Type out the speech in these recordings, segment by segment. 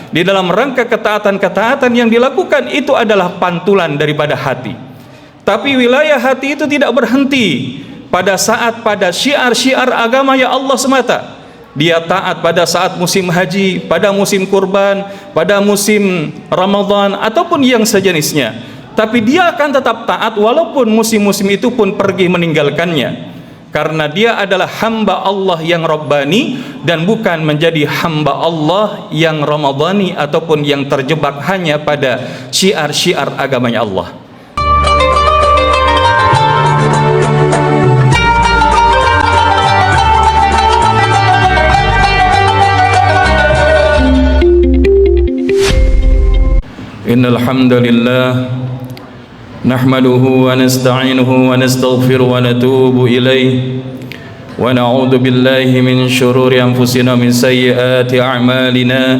di dalam rangka ketaatan-ketaatan yang dilakukan itu adalah pantulan daripada hati. Tapi wilayah hati itu tidak berhenti pada syiar-syiar agama ya Allah semata. Dia taat pada saat musim haji, pada musim kurban, pada musim Ramadan ataupun yang sejenisnya. Tapi dia akan tetap taat walaupun musim-musim itu pun pergi meninggalkannya. Karena dia adalah hamba Allah yang Rabbani dan bukan menjadi hamba Allah yang Ramadhani ataupun yang terjebak hanya pada syiar-syiar agamanya Allah. Innal hamdalillah nahmaduhu wa nasta'inuhu wa nastaghfiruhu wa natubu ilayh wa na'udzu billahi min shururi anfusina min sayyiati a'malina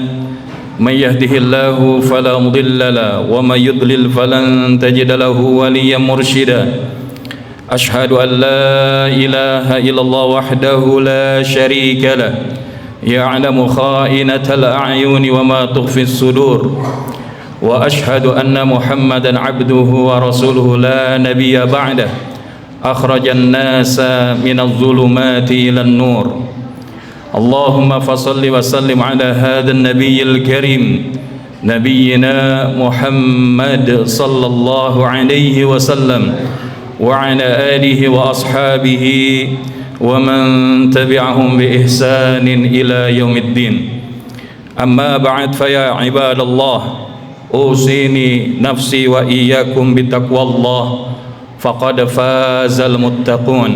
may yahdihillahu fala mudilla lahu wa may yudlil falan tajida lahu waliyyan mursyida. Ashhadu an la ilaha illallah wahdahu la syarika lah ya'lamu kha'inatal a'yuni wa ma tukhfis sudur. Wa ashhadu anna Muhammadan abduhu wa rasuluhu la nabiyya ba'dah akhrajan nasa minadh dhulumati ilan nur. Allahumma fasalli wa sallim ala hadha an-nabiyyil karim nabiyyina Muhammad sallallahu alaihi wasallam wa ala alihi wa ashabihi wa man tabi'ahum bi ihsanin ila yaumiddin. Amma ba'd, fa ya ibadallah, أوصيني نفسي وإياكم بتقوى الله فقد فاز المتقون.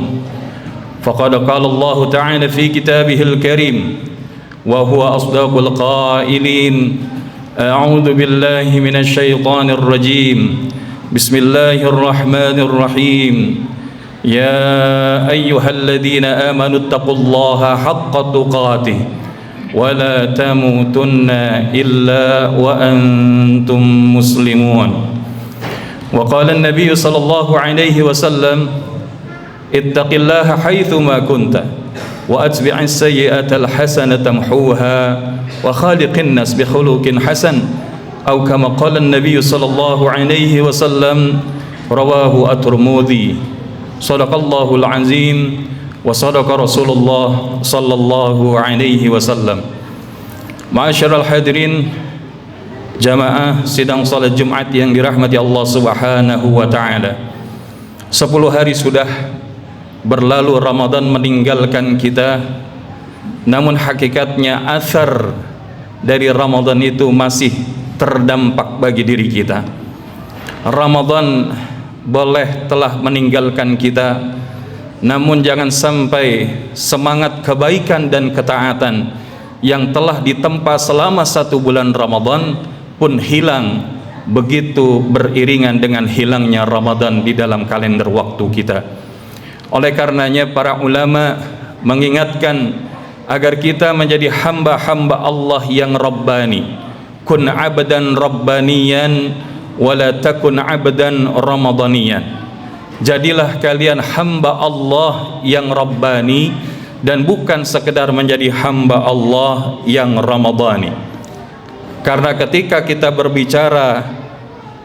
فقد قال الله تعالى في كتابه الكريم وهو أصدق القائلين: أعوذ بالله من الشيطان الرجيم بسم الله الرحمن الرحيم يا أيها الذين آمنوا اتقوا الله حق تقاته ولا تموتن إلا وأنتم مسلمون. وقال النبي صلى الله عليه وسلم: اتق الله حيثما كنت وأتبع السيئة الحسنة تمحوها وخالق الناس بخلق حسن أو كما قال النبي صلى الله عليه وسلم. رواه الترمذي. صدق الله العظيم wa sadaqa Rasulullah sallallahu alaihi wasallam. Ma'asyiral hadirin jamaah sidang salat Jumat yang dirahmati Allah Subhanahu wa taala. 10 hari sudah berlalu Ramadan meninggalkan kita, namun hakikatnya athar dari Ramadan itu masih terdampak bagi diri kita. Ramadan boleh telah meninggalkan kita, namun jangan sampai semangat kebaikan dan ketaatan yang telah ditempa selama 1 bulan Ramadan pun hilang begitu beriringan dengan hilangnya Ramadan di dalam kalender waktu kita. Oleh karenanya para ulama mengingatkan agar kita menjadi hamba-hamba Allah yang Rabbani. Kun abdan Rabbaniyan wala takun abdan Ramadaniyan. Jadilah kalian hamba Allah yang Rabbani dan bukan sekedar menjadi hamba Allah yang Ramadhani. Karena ketika kita berbicara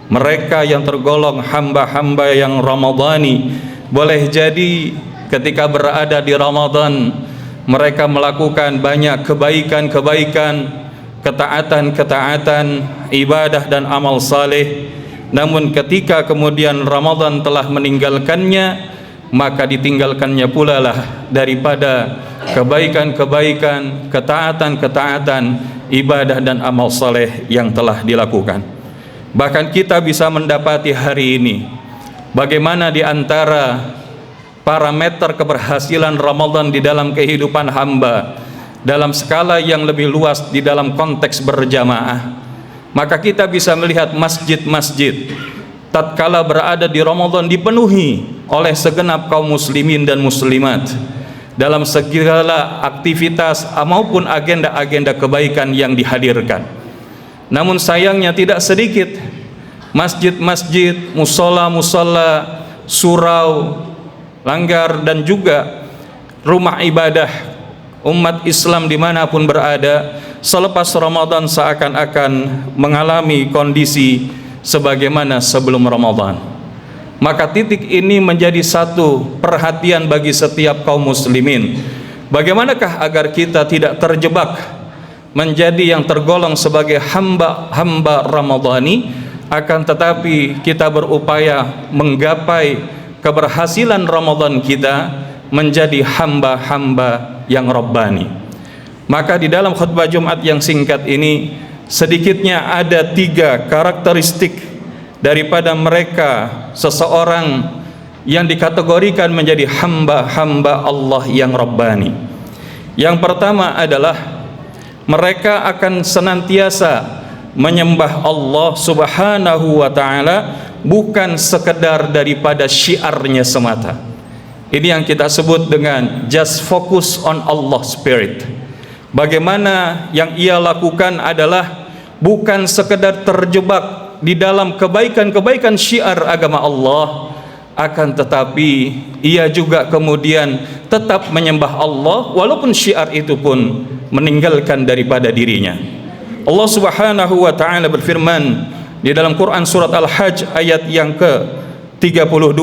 mereka yang tergolong hamba-hamba yang Ramadhani, boleh jadi ketika berada di Ramadan mereka melakukan banyak kebaikan-kebaikan, ketaatan-ketaatan, ibadah dan amal saleh. Namun ketika kemudian Ramadan telah meninggalkannya, maka ditinggalkannya pula lah daripada kebaikan-kebaikan, ketaatan-ketaatan, ibadah dan amal saleh yang telah dilakukan. Bahkan kita bisa mendapati hari ini bagaimana di antara parameter keberhasilan Ramadan di dalam kehidupan hamba dalam skala yang lebih luas di dalam konteks berjamaah. Maka kita bisa melihat masjid-masjid tatkala berada di Ramadan dipenuhi oleh segenap kaum muslimin dan muslimat dalam segala aktivitas maupun agenda-agenda kebaikan yang dihadirkan. Namun sayangnya tidak sedikit masjid-masjid, musola-musola, surau, langgar dan juga rumah ibadah umat Islam dimanapun berada selepas Ramadan seakan-akan mengalami kondisi sebagaimana sebelum Ramadan. Maka titik ini menjadi satu perhatian bagi setiap kaum muslimin. Bagaimanakah agar kita tidak terjebak menjadi yang tergolong sebagai hamba-hamba Ramadhani, akan tetapi kita berupaya menggapai keberhasilan Ramadan kita menjadi hamba-hamba yang Rabbani. Maka di dalam khutbah Jumat yang singkat ini sedikitnya ada 3 karakteristik daripada mereka seseorang yang dikategorikan menjadi hamba-hamba Allah yang Rabbani. Yang pertama adalah mereka akan senantiasa menyembah Allah Subhanahu wa ta'ala bukan sekedar daripada syiarnya semata. Ini yang kita sebut dengan just focus on Allah spirit. Bagaimana yang ia lakukan adalah bukan sekedar terjebak di dalam kebaikan-kebaikan syiar agama Allah, akan tetapi ia juga kemudian tetap menyembah Allah walaupun syiar itu pun meninggalkan daripada dirinya. Allah Subhanahu wa ta'ala berfirman di dalam Quran surat Al-Hajj ayat yang ke-32.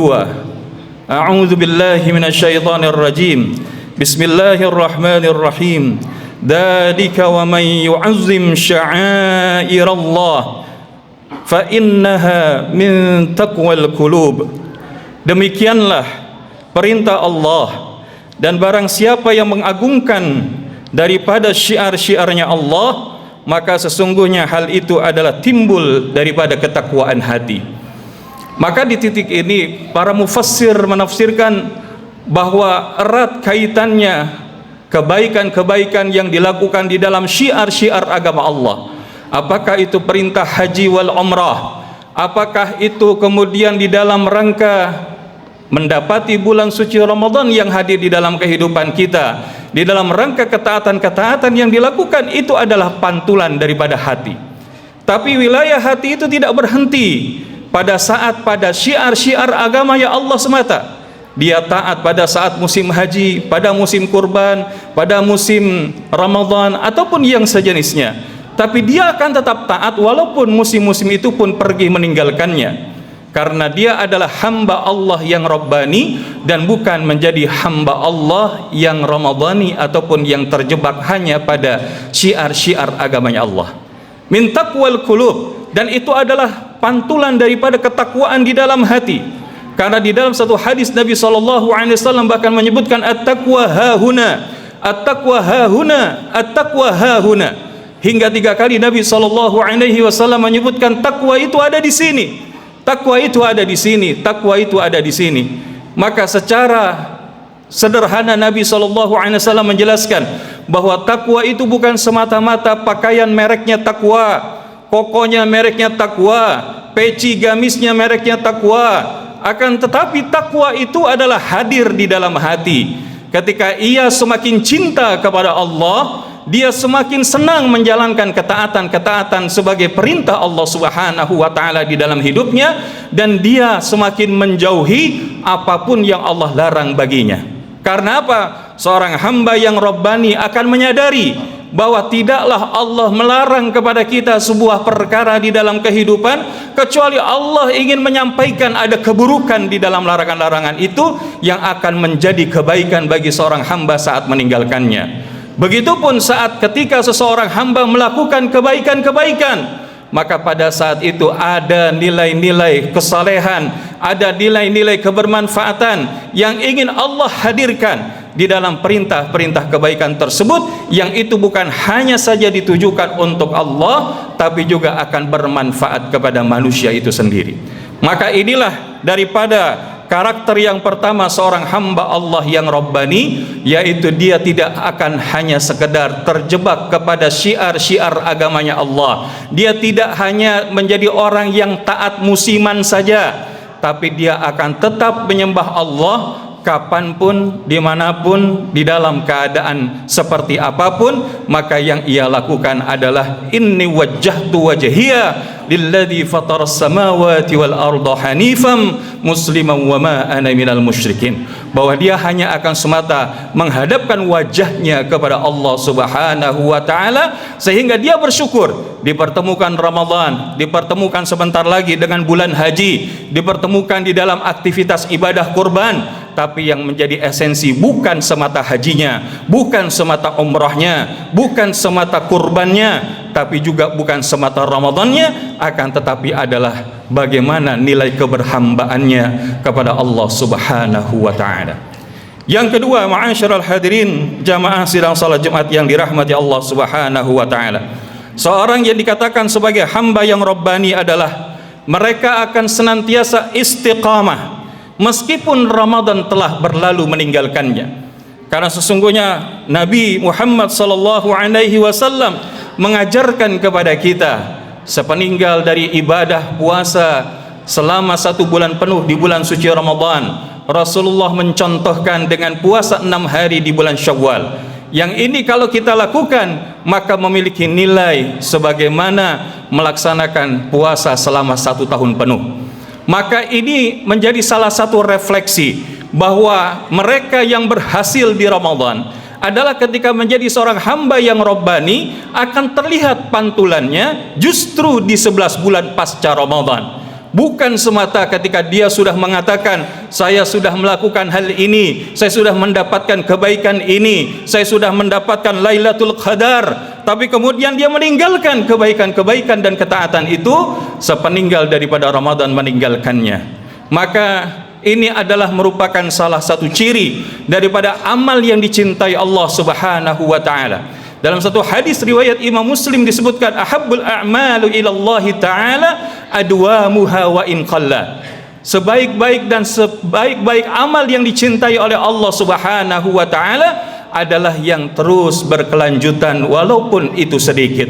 A'udzu billahi minasyaitonir rajim. Bismillahirrahmanirrahim. Dzalika wa man yu'azzim sya'airallah fa innaha min taqwal qulub. Demikianlah perintah Allah, dan barang siapa yang mengagungkan daripada syiar-syiarnya Allah, maka sesungguhnya hal itu adalah timbul daripada ketakwaan hati. Maka di titik ini para mufassir menafsirkan bahwa erat kaitannya kebaikan-kebaikan yang dilakukan di dalam syiar-syiar agama Allah. Apakah itu perintah haji wal umrah, apakah itu kemudian di dalam rangka mendapati bulan suci Ramadan yang hadir di dalam kehidupan kita, di dalam rangka ketaatan-ketaatan yang dilakukan, itu adalah pantulan daripada hati. Tapi wilayah hati itu tidak berhenti pada syiar-syiar agama ya Allah semata. Dia taat pada saat musim haji, pada musim kurban, pada musim Ramadan ataupun yang sejenisnya. Tapi dia akan tetap taat walaupun musim-musim itu pun pergi meninggalkannya, karena dia adalah hamba Allah yang Rabbani dan bukan menjadi hamba Allah yang Ramadhani ataupun yang terjebak hanya pada syiar-syiar agamanya Allah. Min taqwal qulub, dan itu adalah pantulan daripada ketakwaan di dalam hati. Karena di dalam satu hadis Nabi SAW bahkan menyebutkan at-taqwa hahuna, at-taqwa hahuna, at-taqwa hahuna. Hingga 3 kali Nabi SAW menyebutkan takwa itu ada di sini, takwa itu ada di sini, takwa itu ada di sini. Maka secara sederhana Nabi SAW menjelaskan bahwa takwa itu bukan semata-mata pakaian mereknya takwa, kokonya mereknya takwa, peci gamisnya mereknya takwa. Akan tetapi takwa itu adalah hadir di dalam hati. Ketika ia semakin cinta kepada Allah, dia semakin senang menjalankan ketaatan-ketaatan sebagai perintah Allah Subhanahu wa ta'ala di dalam hidupnya, dan dia semakin menjauhi apapun yang Allah larang baginya. Karena apa? Seorang hamba yang Rabbani akan menyadari bahwa tidaklah Allah melarang kepada kita sebuah perkara di dalam kehidupan kecuali Allah ingin menyampaikan ada keburukan di dalam larangan-larangan itu yang akan menjadi kebaikan bagi seorang hamba saat meninggalkannya. Begitupun saat ketika seseorang hamba melakukan kebaikan-kebaikan, maka pada saat itu ada nilai-nilai kesalehan, ada nilai-nilai kebermanfaatan yang ingin Allah hadirkan di dalam perintah-perintah kebaikan tersebut, yang itu bukan hanya saja ditujukan untuk Allah, tapi juga akan bermanfaat kepada manusia itu sendiri. Maka inilah daripada karakter yang pertama seorang hamba Allah yang Rabbani, yaitu dia tidak akan hanya sekedar terjebak kepada syiar-syiar agamanya Allah. Dia tidak hanya menjadi orang yang taat musiman saja, tapi dia akan tetap menyembah Allah kapanpun, dimanapun, di dalam keadaan seperti apapun. Maka yang ia lakukan adalah inni wajjahtu wajhiya lilladzi fataras samawati wal arda hanifan musliman wa ma ana minal musyrikin, bahwa dia hanya akan semata menghadapkan wajahnya kepada Allah Subhanahu wa taala, sehingga dia bersyukur dipertemukan Ramadan, dipertemukan sebentar lagi dengan bulan haji, dipertemukan di dalam aktivitas ibadah kurban. Tapi yang menjadi esensi bukan semata hajinya, bukan semata umrahnya, bukan semata kurbannya, tapi juga bukan semata Ramadannya, akan tetapi adalah bagaimana nilai keberhambaannya kepada Allah Subhanahu wa taala. Yang kedua, ma'asyiral hadirin jamaah sidang salat Jumat yang dirahmati Allah Subhanahu wa taala, seorang yang dikatakan sebagai hamba yang rabbani adalah mereka akan senantiasa istiqamah meskipun Ramadan telah berlalu meninggalkannya. Karena sesungguhnya Nabi Muhammad sallallahu alaihi wasallam mengajarkan kepada kita, sepeninggal dari ibadah puasa selama 1 bulan penuh di bulan suci Ramadan, Rasulullah mencontohkan dengan puasa 6 hari di bulan Syawal. Yang ini kalau kita lakukan, maka memiliki nilai sebagaimana melaksanakan puasa selama 1 tahun penuh. Maka ini menjadi salah satu refleksi bahwa mereka yang berhasil di Ramadan adalah ketika menjadi seorang hamba yang rabbani akan terlihat pantulannya justru di 11 bulan pasca Ramadan. Bukan semata ketika dia sudah mengatakan saya sudah melakukan hal ini, saya sudah mendapatkan kebaikan ini, saya sudah mendapatkan Lailatul Qadar, tapi kemudian dia meninggalkan kebaikan-kebaikan dan ketaatan itu sepeninggal daripada Ramadan meninggalkannya. Maka ini adalah merupakan salah satu ciri daripada amal yang dicintai Allah Subhanahu wa taala. Dalam satu hadis riwayat Imam Muslim disebutkan, ahabbul a'malu ilallahi ta'ala adwamuha wa in qalla. Sebaik-baik dan sebaik-baik amal yang dicintai oleh Allah Subhanahu wa taala adalah yang terus berkelanjutan walaupun itu sedikit.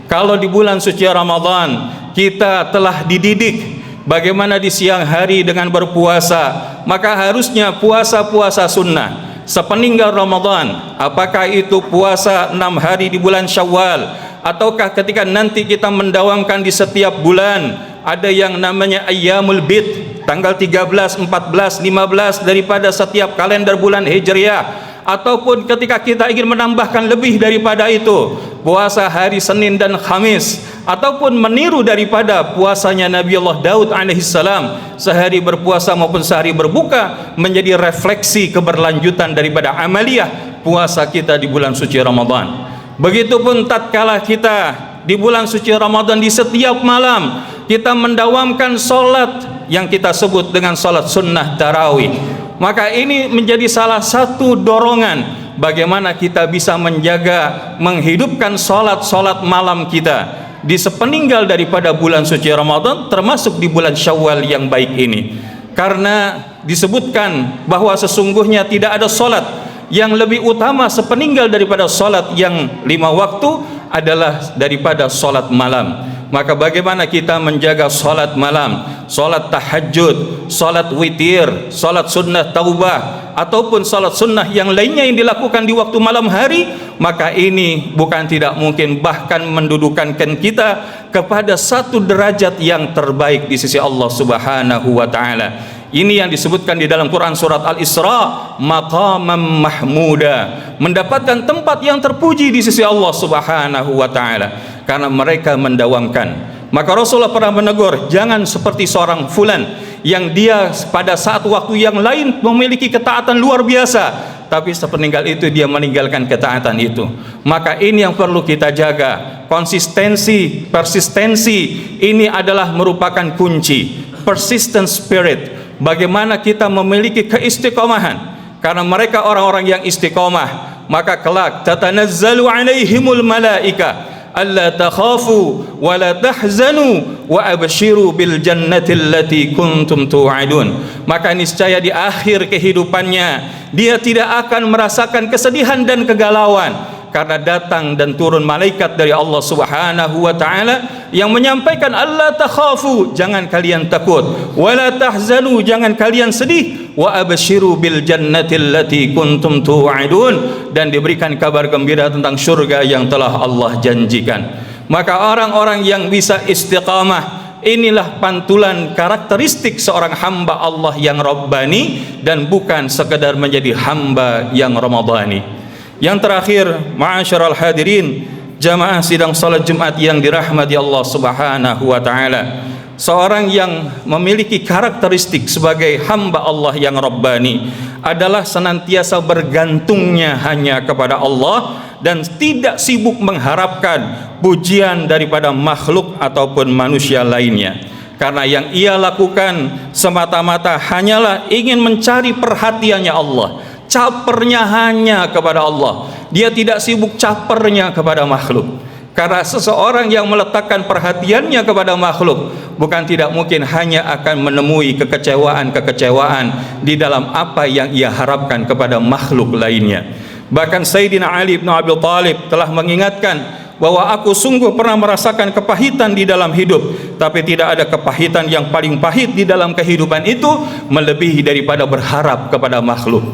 Kalau di bulan suci Ramadan kita telah dididik bagaimana di siang hari dengan berpuasa, maka harusnya puasa-puasa sunnah sepeninggal Ramadan, apakah itu puasa 6 hari di bulan Syawal, ataukah ketika nanti kita mendawamkan di setiap bulan ada yang namanya Ayyamul Bid, tanggal 13, 14, 15 daripada setiap kalender bulan Hijriah, ataupun ketika kita ingin menambahkan lebih daripada itu, puasa hari Senin dan Khamis, ataupun meniru daripada puasanya Nabi Allah Daud alaihissalam, sehari berpuasa maupun sehari berbuka, menjadi refleksi keberlanjutan daripada amaliyah puasa kita di bulan suci Ramadan. Begitupun tatkala kita di bulan suci Ramadan di setiap malam kita mendawamkan solat yang kita sebut dengan solat sunnah tarawih, maka ini menjadi salah satu dorongan bagaimana kita bisa menjaga, menghidupkan solat-solat malam kita di sepeninggal daripada bulan suci Ramadan, termasuk di bulan Syawal yang baik ini. Karena disebutkan bahwa sesungguhnya tidak ada solat yang lebih utama sepeninggal daripada solat yang 5 waktu adalah daripada solat malam. Maka bagaimana kita menjaga solat malam, solat tahajud, solat witir, solat sunnah taubah, ataupun solat sunnah yang lainnya yang dilakukan di waktu malam hari, maka ini bukan tidak mungkin bahkan mendudukan kita kepada satu derajat yang terbaik di sisi Allah Subhanahu wa taala. Ini yang disebutkan di dalam Quran surat Al-Isra, maqamam mahmuda, mendapatkan tempat yang terpuji di sisi Allah Subhanahu wa taala karena mereka mendawamkan. Maka Rasulullah pernah menegur, jangan seperti seorang fulan yang dia pada saat waktu yang lain memiliki ketaatan luar biasa, tapi sepeninggal itu dia meninggalkan ketaatan itu. Maka ini yang perlu kita jaga, konsistensi, persistensi, ini adalah merupakan kunci, persistent spirit. Bagaimana kita memiliki keistiqomahan, karena mereka orang-orang yang istiqomah, maka kelak tatanazzalu alaihimul malaika alla takhafu wa la tahzanu wa abshiru bil jannati allati kuntum tu'adun. Maka niscaya di akhir kehidupannya dia tidak akan merasakan kesedihan dan kegalauan, karena datang dan turun malaikat dari Allah Subhanahu wa taala yang menyampaikan alla takhafu, jangan kalian takut, wala tahzanu, jangan kalian sedih, wa abshiru bil jannati allati kuntum tu'adun, dan diberikan kabar gembira tentang surga yang telah Allah janjikan. Maka orang-orang yang bisa istiqamah, inilah pantulan karakteristik seorang hamba Allah yang Rabbani dan bukan sekedar menjadi hamba yang Ramadhani. Yang terakhir, ma'asyiral hadirin, jamaah sidang salat Jumat yang dirahmati Allah Subhanahu wa taala. Seorang yang memiliki karakteristik sebagai hamba Allah yang Rabbani adalah senantiasa bergantungnya hanya kepada Allah dan tidak sibuk mengharapkan pujian daripada makhluk ataupun manusia lainnya. Karena yang ia lakukan semata-mata hanyalah ingin mencari perhatiannya Allah, capernya hanya kepada Allah. Dia tidak sibuk capernya kepada makhluk. Karena seseorang yang meletakkan perhatiannya kepada makhluk bukan tidak mungkin hanya akan menemui kekecewaan-kekecewaan di dalam apa yang ia harapkan kepada makhluk lainnya. Bahkan Sayyidina Ali bin Abi Thalib telah mengingatkan bahwa aku sungguh pernah merasakan kepahitan di dalam hidup, tapi tidak ada kepahitan yang paling pahit di dalam kehidupan itu melebihi daripada berharap kepada makhluk.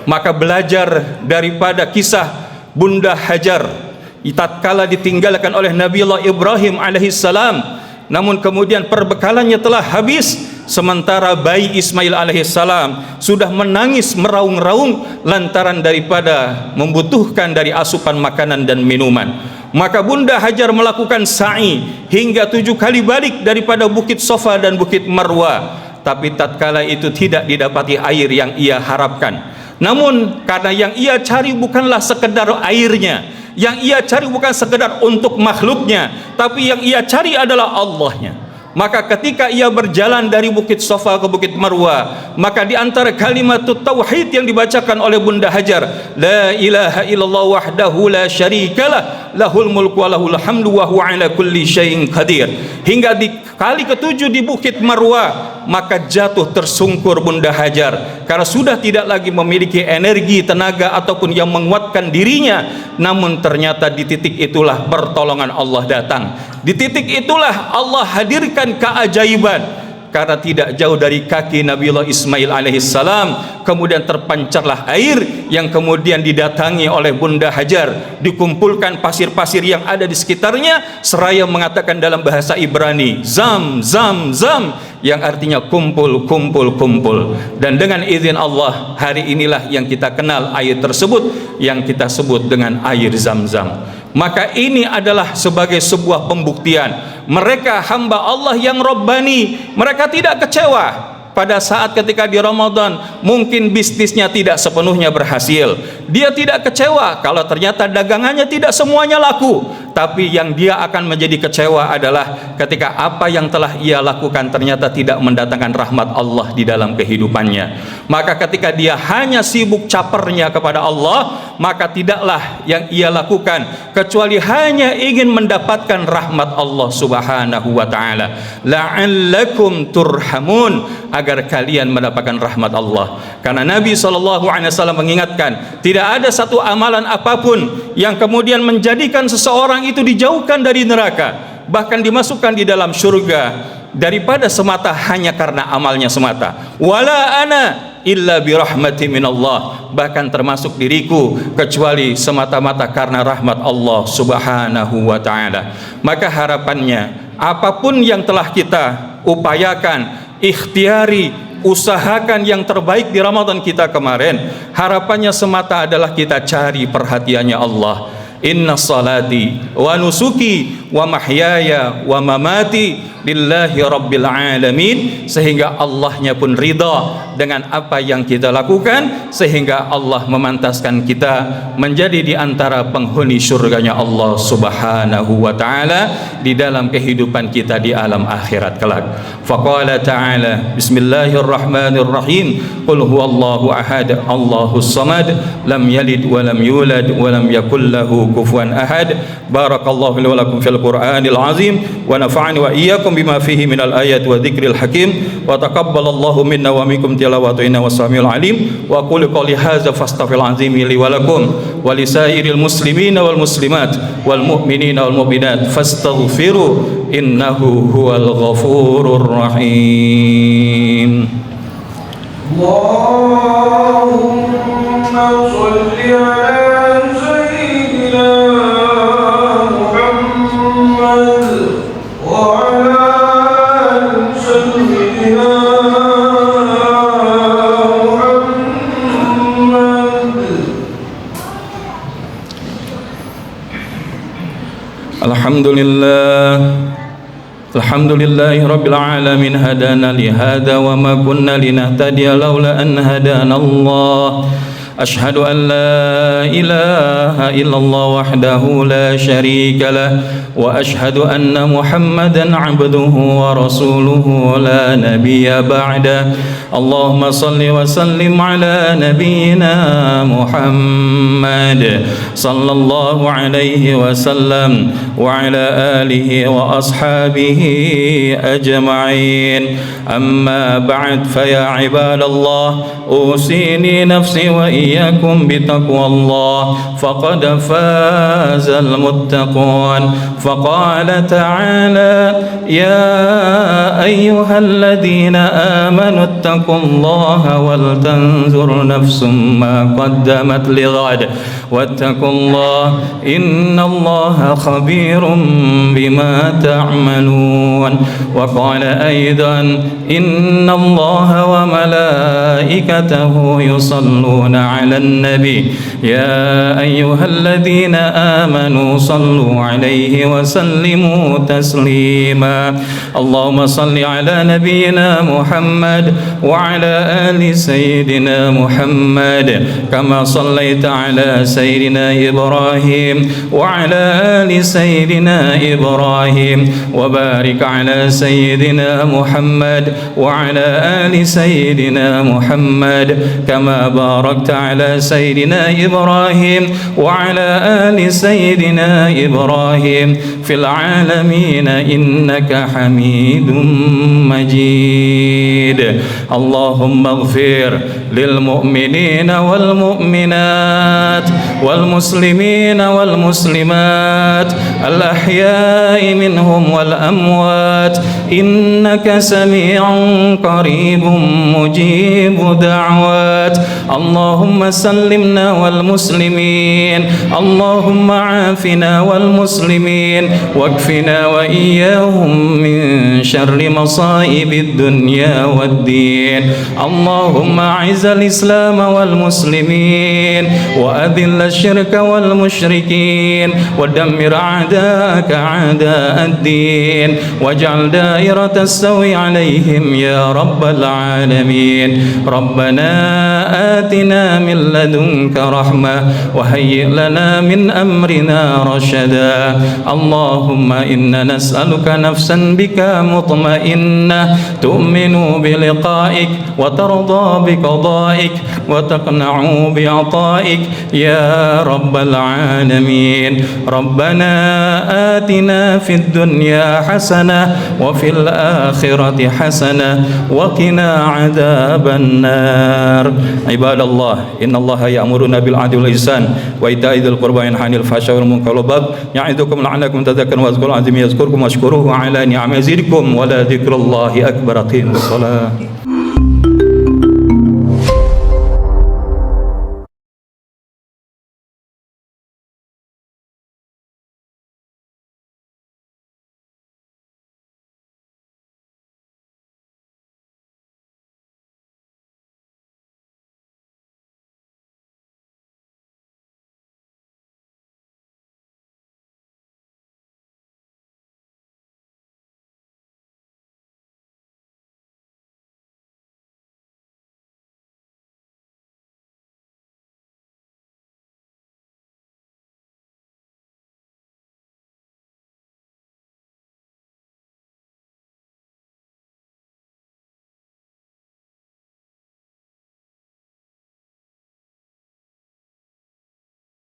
Maka belajar daripada kisah Bunda Hajar tatkala ditinggalkan oleh Nabiullah Ibrahim alaihissalam, namun kemudian perbekalannya telah habis, sementara bayi Ismail alaihissalam sudah menangis meraung-raung lantaran daripada membutuhkan dari asupan makanan dan minuman. Maka Bunda Hajar melakukan sa'i hingga 7 kali balik daripada Bukit Sofa dan Bukit Marwa, tapi tatkala itu tidak didapati air yang ia harapkan. Namun karena yang ia cari bukanlah sekedar airnya, yang ia cari bukan sekedar untuk makhluknya, tapi yang ia cari adalah Allahnya. Maka ketika ia berjalan dari Bukit Sofa ke Bukit Marwa, maka di antara kalimat tauhid yang dibacakan oleh Bunda Hajar, la ilaha illallah wahdahu la syarikalah, lahul mulku wa lahul hamdu wa huwa ala kulli syai'in qadir. Hingga di kali ke-7 di Bukit Marwa, maka jatuh tersungkur Bunda Hajar karena sudah tidak lagi memiliki energi, tenaga ataupun yang menguatkan dirinya. Namun ternyata di titik itulah pertolongan Allah datang. Di titik itulah Allah hadirkan keajaiban. Karena tidak jauh dari kaki Nabiullah Ismail alaihissalam kemudian terpancarlah air yang kemudian didatangi oleh Bunda Hajar. Dikumpulkan pasir-pasir yang ada di sekitarnya seraya mengatakan dalam bahasa Ibrani, zam zam zam, yang artinya kumpul kumpul kumpul. Dan dengan izin Allah, hari inilah yang kita kenal air tersebut yang kita sebut dengan air Zam-Zam. Maka ini adalah sebagai sebuah pembuktian mereka hamba Allah yang Rabbani. Mereka tidak kecewa pada saat ketika di Ramadan mungkin bisnisnya tidak sepenuhnya berhasil. Dia tidak kecewa kalau ternyata dagangannya tidak semuanya laku, tapi yang dia akan menjadi kecewa adalah ketika apa yang telah ia lakukan ternyata tidak mendatangkan rahmat Allah di dalam kehidupannya. Maka ketika dia hanya sibuk capernya kepada Allah, maka tidaklah yang ia lakukan kecuali hanya ingin mendapatkan rahmat Allah Subhanahu wa taala. La'allakum turhamun, agar kalian mendapatkan rahmat Allah. Karena Nabi SAW mengingatkan, tidak ada satu amalan apapun yang kemudian menjadikan seseorang itu dijauhkan dari neraka, bahkan dimasukkan di dalam surga daripada semata hanya karena amalnya semata. Wala ana illa birahmati minallah, bahkan termasuk diriku kecuali semata-mata karena rahmat Allah Subhanahu wa taala. Maka harapannya apapun yang telah kita upayakan, ikhtiari, usahakan yang terbaik di Ramadan kita kemarin, harapannya semata adalah kita cari perhatiannya Allah. Inna salati wa nusuki wa mahyaya wa mamati lillahi rabbil alamin, sehingga Allahnya pun ridha dengan apa yang kita lakukan, sehingga Allah memantaskan kita menjadi di antara penghuni surganya Allah Subhanahu wa taala di dalam kehidupan kita di alam akhirat kelak. Faqala ta'ala, bismillahirrahmanirrahim, qul huwallahu ahad, Allahus samad, lam yalid wa lam yulad wa lam yakul lahu kufuwan ahad. Barakallahu li wa lakum fil Qur'anil azim wa nafa'ani wa iyyakum bima fihi minal ayat wa dzikril hakim wa taqabbalallahu minna wa minkum tilawatu inna wasamiul alim. Wa qul qali hadza fastaghfirul azim li wa lakum wa lisairil muslimina wal muslimat wal mu'minina wal mu'minat fastaghfiru innahu huwal ghafurur rahim. Allahumma shalli ala sayyidina Muhammad الحمد لله رب العالمين هدانا لهذا وما كنا لنهتدي لولا أن هدانا الله أشهد أن لا إله إلا الله وحده لا شريك له وأشهد أن محمدا عبده ورسوله لا نبي بعده اللهم صل وسلم على نبينا محمد صلى الله عليه وسلم وعلى آله وأصحابه أجمعين أما بعد فيا عباد الله أوصيني نفسي وإياكم بتقوى الله فقد فاز المتقون فقال تعالى يا أيها الذين آمنوا اتقوا الله ولتنظر نفس ما قدمت لغد واتقوا الله إن الله خبير بما تعملون وقال أيضا إن الله وملائكته يصلون على النبي يا أيها الذين آمنوا صلوا عليه وسلموا تسليما اللهم صل على نبينا محمد وعلى آل سيدنا محمد كما صليت على سيدنا إبراهيم وعلى آل سيدنا إبراهيم وبارك على سيدنا محمد وعلى آل سيدنا محمد كما باركت على سيدنا إبراهيم وعلى آل سيدنا إبراهيم في العالمين إنك حميد مجيد اللهم اغفر للمؤمنين والمؤمنات والمسلمين والمسلمات الأحياء منهم والأموات إنك سميع قريب مجيب دعوات اللهم سلمنا والمسلمين اللهم عافنا والمسلمين واكفنا وإياهم من شر مصائب الدنيا والدين اللهم أعز الإسلام والمسلمين وأذل الشرك والمشركين ودمر أعداءك أعداء الدين واجعل دائرة السوء عليهم يا رب العالمين ربنا آتنا من لدنك رحمة وهيئ لنا من أمرنا رشدا اللهم إنا نسألك نفسا بك مطمئنة تؤمن بلقائك وترضى بقضائك وتقنع بعطائك يا رب العالمين ربنا آتنا في الدنيا حسنة وفي الآخرة حسنة وقنا عذاب النار عباد الله إن الله يأمرنا بالعدل والإحسان وإيتاء ذي القربى وينهى عن الفحشاء والمنكر والبغي يعظكم لعلكم تذكرون واذكروا العظيم يذكركم واشكروه على نعمه يزدكم ولذكر الله أكبر. أقيموا الصلاة.